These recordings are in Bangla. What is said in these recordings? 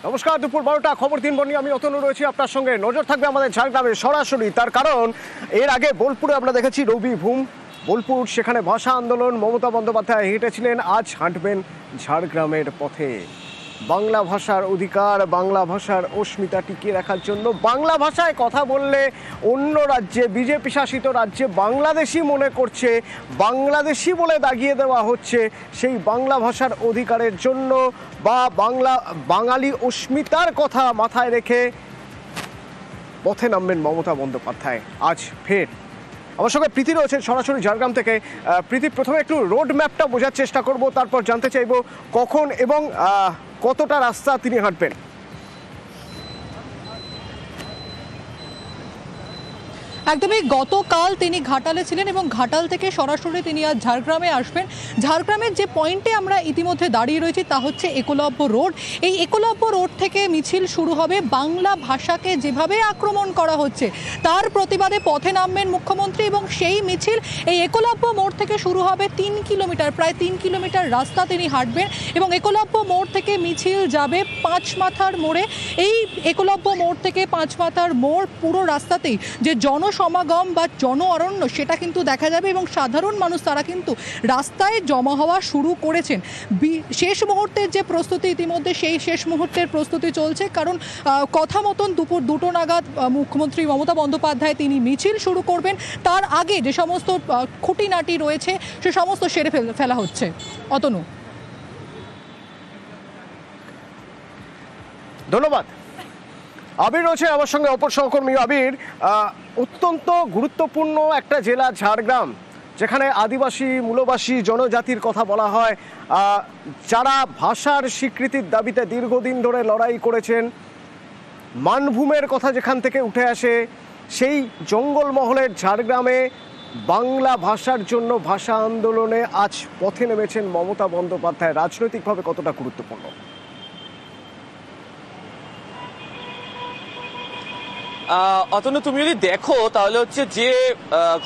নমস্কার, দুপুর 12টা খবর 3 নিয়ে আমি অতনু রয়েছি আপনার সঙ্গে। নজর থাকবে আমাদের ঝাড়গ্রামে সরাসরি, তার কারণ এর আগে বোলপুরে আমরা দেখেছি রবি ভূম বোলপুর, সেখানে ভাষা আন্দোলন মমতা বন্দ্যোপাধ্যায় হেঁটেছিলেন, আজ হাঁটবেন ঝাড়গ্রামের পথে। বাংলা ভাষার অধিকার, বাংলা ভাষার অস্মিতা টিকিয়ে রাখার জন্য, বাংলা ভাষায় কথা বললে অন্য রাজ্যে, বিজেপি শাসিত রাজ্যে বাংলাদেশি মনে করছে, বাংলাদেশি বলে দাগিয়ে দেওয়া হচ্ছে, সেই বাংলা ভাষার অধিকারের জন্য বা বাঙালি অস্মিতার কথা মাথায় রেখে পথে নামবেন মমতা বন্দ্যোপাধ্যায় আজ ফের। আমার সঙ্গে প্রীতি রয়েছেন সরাসরি ঝাড়গ্রাম থেকে। প্রীতি, প্রথমে একটু রোড ম্যাপটা বোঝার চেষ্টা করব, তারপর জানতে চাইব কখন এবং কতটা রাস্তা তিনি হাঁটবেন। একদমই গতকাল তিনি ঘাটালে ছিলেন এবং ঘাটাল থেকে সরাসরি তিনি আজ ঝাড়গ্রামে আসবেন। ঝাড়গ্রামের যে পয়েন্টে আমরা ইতিমধ্যে দাঁড়িয়ে রয়েছি তা হচ্ছে একলব্য রোড। এই একলব্য রোড থেকে মিছিল শুরু হবে। বাংলা ভাষাকে যেভাবে আক্রমণ করা হচ্ছে তার প্রতিবাদে পথে নামবেন মুখ্যমন্ত্রী এবং সেই মিছিল এই একলব্য মোড় থেকে শুরু হবে। 3 কিলোমিটার, প্রায় 3 কিলোমিটার রাস্তা তিনি হাঁটবেন এবং একলব্য মোড় থেকে মিছিল যাবে পাঁচমাথার মোড়ে। এই একলব্য মোড় থেকে পাঁচমাথার মোড় পুরো রাস্তাতেই যে সমাগম বা জন অরণ্য সেটা কিন্তু দেখা যাবে এবং সাধারণ মানুষ তারা কিন্তু রাস্তায় জমা হওয়া শুরু করেছেন। শেষ মুহূর্তের যে প্রস্তুতি, ইতিমধ্যে সেই শেষ মুহূর্তের প্রস্তুতি চলছে, কারণ কথা মতন দুপুর 2টো নাগাদ মুখ্যমন্ত্রী মমতা বন্দ্যোপাধ্যায় তিনি মিছিল শুরু করবেন। তার আগে যে সমস্ত খুঁটিনাটি রয়েছে সে সমস্ত সেরে ফেলা হচ্ছে। অতনু, ধন্যবাদ। আবির রয়েছে আমার সঙ্গে, অপর সহকর্মী আবির। অত্যন্ত গুরুত্বপূর্ণ একটা জেলা ঝাড়গ্রাম, যেখানে আদিবাসী মূলবাসী জনজাতির কথা বলা হয়, যারা ভাষার স্বীকৃতির দাবিতে দীর্ঘদিন ধরে লড়াই করেছেন। মানভূমের কথা যেখান থেকে উঠে আসে, সেই জঙ্গলমহলের ঝাড়গ্রামে বাংলা ভাষার জন্য ভাষা আন্দোলনে আজ পথে নেমেছেন মমতা বন্দ্যোপাধ্যায়। রাজনৈতিকভাবে কতটা গুরুত্বপূর্ণ? অতনু, তুমি যদি দেখো তাহলে হচ্ছে যে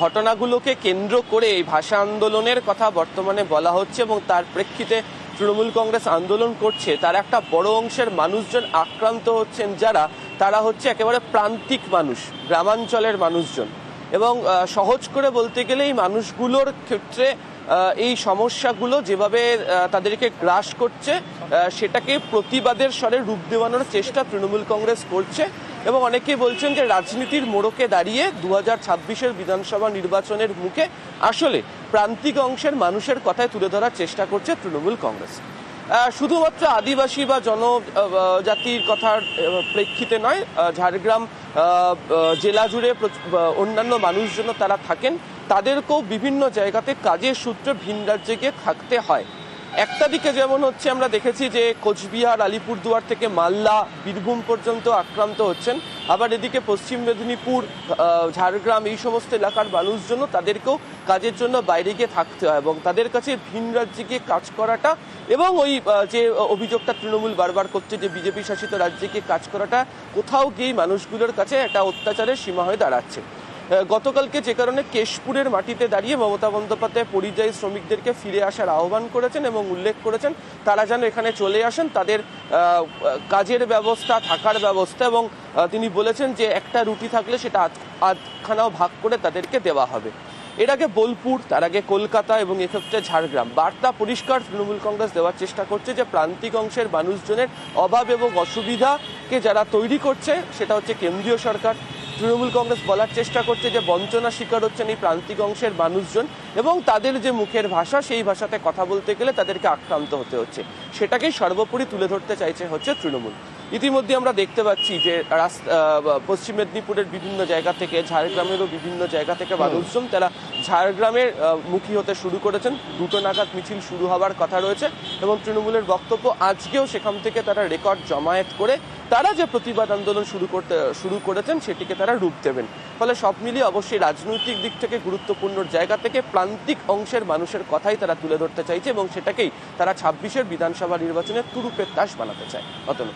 ঘটনাগুলোকে কেন্দ্র করে এই ভাষা আন্দোলনের কথা বর্তমানে বলা হচ্ছে এবং তার প্রেক্ষিতে তৃণমূল কংগ্রেস আন্দোলন করছে, তার একটা বড় অংশের মানুষজন আক্রান্ত হচ্ছেন, যারা তারা হচ্ছে একেবারে প্রান্তিক মানুষ, গ্রামাঞ্চলের মানুষজন। এবং সহজ করে বলতে গেলে এই মানুষগুলোর ক্ষেত্রে এই সমস্যাগুলো যেভাবে তাদেরকে গ্রাস করছে সেটাকে প্রতিবাদের স্বরে রূপ দেওয়ানোর চেষ্টা তৃণমূল কংগ্রেস করছে। এবং অনেকেই বলছেন যে রাজনীতির মোড়কে দাঁড়িয়ে 2026-এর বিধানসভা নির্বাচনের মুখে আসলে প্রান্তিক অংশের মানুষের কথায় তুলে ধরার চেষ্টা করছে তৃণমূল কংগ্রেস। শুধুমাত্র আদিবাসী বা জনজাতির কথার প্রেক্ষিতে নয়, ঝাড়গ্রাম জেলা জুড়ে অন্যান্য মানুষজন তারা থাকেন, তাদেরকেও বিভিন্ন জায়গাতে কাজের সূত্রে ভিন রাজ্যে গিয়ে থাকতে হয়। একটা দিকে যেমন হচ্ছে আমরা দেখেছি যে কোচবিহার, আলিপুরদুয়ার থেকে মালদা, বীরভূম পর্যন্ত আক্রান্ত হচ্ছেন, আবার এদিকে পশ্চিম মেদিনীপুর, ঝাড়গ্রাম এই সমস্ত এলাকার মানুষজন তাদেরকেও কাজের জন্য বাইরে গিয়ে থাকতে হয় এবং তাদের কাছে ভিন রাজ্যে গিয়ে কাজ করাটা এবং ওই যে অভিযোগটা তৃণমূল বারবার করছে যে বিজেপি শাসিত রাজ্যে গিয়ে কাজ করাটা কোথাও গিয়ে মানুষগুলোর কাছে একটা অত্যাচারের সীমা হয়ে দাঁড়াচ্ছে। গতকালকে যে কারণে কেশপুরের মাটিতে দাঁড়িয়ে মমতা বন্দ্যোপাধ্যায় পরিযায়ী শ্রমিকদেরকে ফিরে আসার আহ্বান করেছেন এবং উল্লেখ করেছেন তারা যেন এখানে চলে আসেন, তাদের কাজের ব্যবস্থা, থাকার ব্যবস্থা, এবং তিনি বলেছেন যে একটা রুটি থাকলে সেটা আধখানাও ভাগ করে তাদেরকে দেওয়া হবে। এর আগে বোলপুর, তার আগে কলকাতা এবং এক্ষেত্রে ঝাড়গ্রাম। বার্তা পরিষ্কার তৃণমূল কংগ্রেস দেওয়ার চেষ্টা করছে যে প্রান্তিক অংশের মানুষজনের অভাব এবং অসুবিধাকে যারা তৈরি করছে সেটা হচ্ছে কেন্দ্রীয় সরকার। তৃণমূল কংগ্রেস বলার চেষ্টা করছে যে বঞ্চনা শিকার হচ্ছেন এই প্রান্তিক অংশের মানুষজন এবং তাদের যে মুখের ভাষা, সেই ভাষাতে কথা বলতে গেলে তাদেরকে আক্রান্ত হতে হচ্ছে, সেটাকেই সর্বোপরি তুলে ধরতে চাইছে হচ্ছে তৃণমূল। ইতিমধ্যে আমরা দেখতে পাচ্ছি যে পশ্চিম মেদিনীপুরের বিভিন্ন জায়গা থেকে, ঝাড়গ্রামেরও বিভিন্ন জায়গা থেকে মানুষজন তারা ঝাড়গ্রামের মুখী হতে শুরু করেছেন। 2টো নাগাদ মিছিল শুরু হওয়ার কথা রয়েছে এবং তৃণমূলের বক্তব্য আজকেও সেখান থেকে তারা রেকর্ড জমায়েত করে তারা যে প্রতিবাদ আন্দোলন শুরু করেছেন সেটিকে তারা রূপ দেবেন। ফলে সব মিলিয়ে অবশ্যই রাজনৈতিক দিক থেকে গুরুত্বপূর্ণ জায়গা থেকে প্রান্তিক অংশের মানুষের কথাই তারা তুলে ধরতে চাইছে এবং সেটাকেই তারা 26-এর বিধানসভা নির্বাচনে তুরুপের তাস বানাতে চায়। অতনু।